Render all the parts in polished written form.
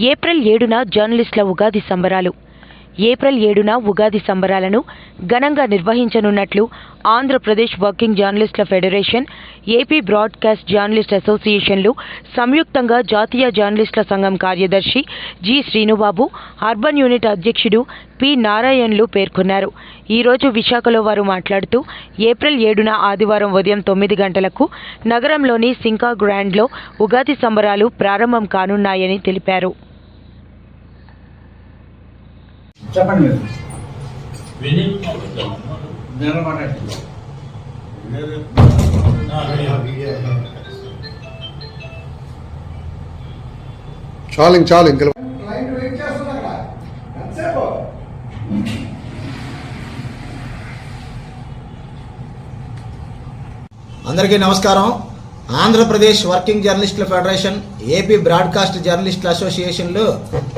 April 7న జర్నలిస్టుల ఉగాది సంబరాలు. April 7న Ugadi సంబరాలను ఘనంగా నిర్వహించనున్నట్లు ఆంధ్రప్రదేశ్ వర్కింగ్ జర్నలిస్టుల ఫెడరేషన్, ఏపీ బ్రాడ్కాస్ట్ జర్నలిస్ట్ అసోసియేషన్లు సంయుక్తంగా జాతీయ జర్నలిస్టుల సంఘం కార్యదర్శి జి. శ్రీనుబాబు, అర్బన్ యూనిట్ అధ్యక్షుడు పి. నారాయణలు పేర్కొన్నారు. ఈరోజు విశాఖలో వారు మాట్లాడుతూ ఏప్రిల్ 7న ఆదివారం ఉదయం 9 గంటలకు నగరంలోని సింకా గ్రాండ్లో ఉగాది సంబరాలు ప్రారంభం కానున్నాయని తెలిపారు. చెప్పండి చాలు ఇంకా అందరికీ నమస్కారం. ఆంధ్రప్రదేశ్ వర్కింగ్ జర్నలిస్టుల ఫెడరేషన్, ఏపీ బ్రాడ్కాస్ట్ జర్నలిస్టుల అసోసియేషన్లు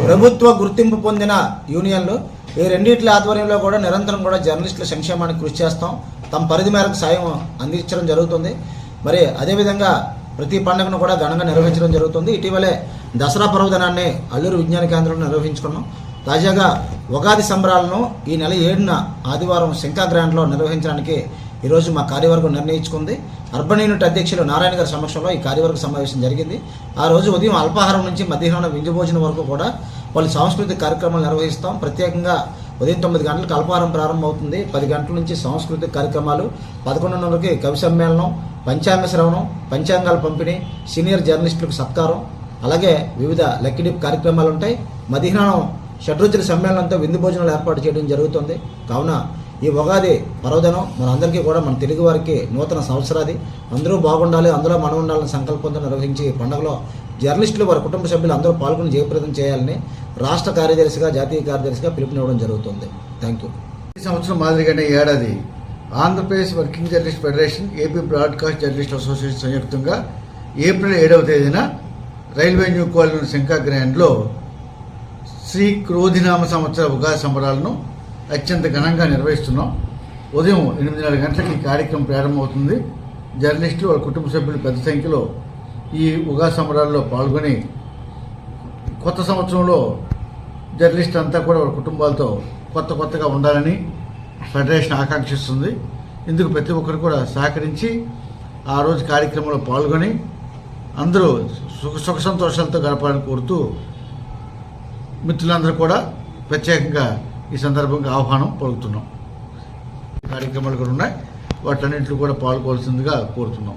ప్రభుత్వ గుర్తింపు పొందిన యూనియన్లు ఈ రెండింటి ఆధ్వర్యంలో కూడా నిరంతరం కూడా జర్నలిస్టుల సంక్షేమానికి కృషి చేస్తాం. తమ పరిధి మేరకు సాయం అందించడం జరుగుతుంది. మరి అదేవిధంగా ప్రతి పండుగను కూడా ఘనంగా నిర్వహించడం జరుగుతుంది. ఇటీవలే దసరా పర్వదినాన్ని అల్లూరు విజ్ఞాన కేంద్రంలో నిర్వహించుకున్నాం. తాజాగా ఉగాది సంబరాలను ఈ నెల 7న ఆదివారం శంకా గ్రాండ్లో నిర్వహించడానికి ఈరోజు మా కార్యవర్గం నిర్ణయించుకుంది. అర్బన్ యూనిట్ అధ్యక్షులు నారాయణ గారి సమక్షంలో ఈ కార్యవర్గ సమావేశం జరిగింది. ఆ రోజు ఉదయం అల్పాహారం నుంచి మధ్యాహ్నం విందు భోజనం వరకు కూడా వాళ్ళు సాంస్కృతిక కార్యక్రమాలు నిర్వహిస్తాం. ప్రత్యేకంగా ఉదయం 9 గంటలకు అల్పాహారం ప్రారంభమవుతుంది. 10 గంటల నుంచి సాంస్కృతిక కార్యక్రమాలు, 11:30కి కవి సమ్మేళనం, పంచాంగ శ్రవణం, పంచాంగాల పంపిణీ, సీనియర్ జర్నలిస్టులకు సత్కారం, అలాగే వివిధ లక్కీడిప్ కార్యక్రమాలు ఉంటాయి. మధ్యాహ్నం షడ్రుచుల సమ్మేళనంతో విందు భోజనాలు ఏర్పాటు చేయడం జరుగుతుంది. కావున ఈ ఉగాది పర్వదినం మనందరికీ కూడా, మన తెలుగు వారికి నూతన సంవత్సరాది. అందరూ బాగుండాలి, అందులో మనం ఉండాలని సంకల్పంతో నిర్వహించి ఈ పండుగలో జర్నలిస్టులు, వారి కుటుంబ సభ్యులు అందరూ పాల్గొని జయప్రదం చేయాలని రాష్ట్ర కార్యదర్శిగా, జాతీయ కార్యదర్శిగా పిలుపునివ్వడం జరుగుతుంది. Thank you. ఈ సంవత్సరం మాదిరిగానే ఏడాది Andhra Pradesh working journalist federation, AP broadcast journalist association సంయుక్తంగా ఏప్రిల్ 7వ తేదీన రైల్వే న్యూ కాలనీ శంకా గ్రాండ్లో శ్రీ క్రోధినామ సంవత్సర ఉగాది సంబరాలను అత్యంత ఘనంగా నిర్వహిస్తున్నాం. ఉదయం 8:30 గంటలకు ఈ కార్యక్రమం ప్రారంభమవుతుంది. జర్నలిస్టులు, వాళ్ళ కుటుంబ సభ్యులు పెద్ద సంఖ్యలో ఈ ఉగాది సంబరాల్లో పాల్గొని కొత్త సంవత్సరంలో జర్నలిస్ట్ అంతా కూడా వాళ్ళ కుటుంబాలతో కొత్తగా ఉండాలని ఫెడరేషన్ ఆకాంక్షిస్తుంది. ఇందుకు ప్రతి ఒక్కరు కూడా సహకరించి ఆ రోజు కార్యక్రమంలో పాల్గొని అందరూ సుఖ సంతోషాలతో గడపాలని కోరుతూ మిత్రులందరూ కూడా ప్రత్యేకంగా ఈ సందర్భంగా ఆహ్వానం పలుకుతున్నాం. కార్యక్రమాలు కూడా ఉన్నాయి, వాటన్నింటిలో కూడా పాల్గొవలసిందిగా కోరుతున్నాం.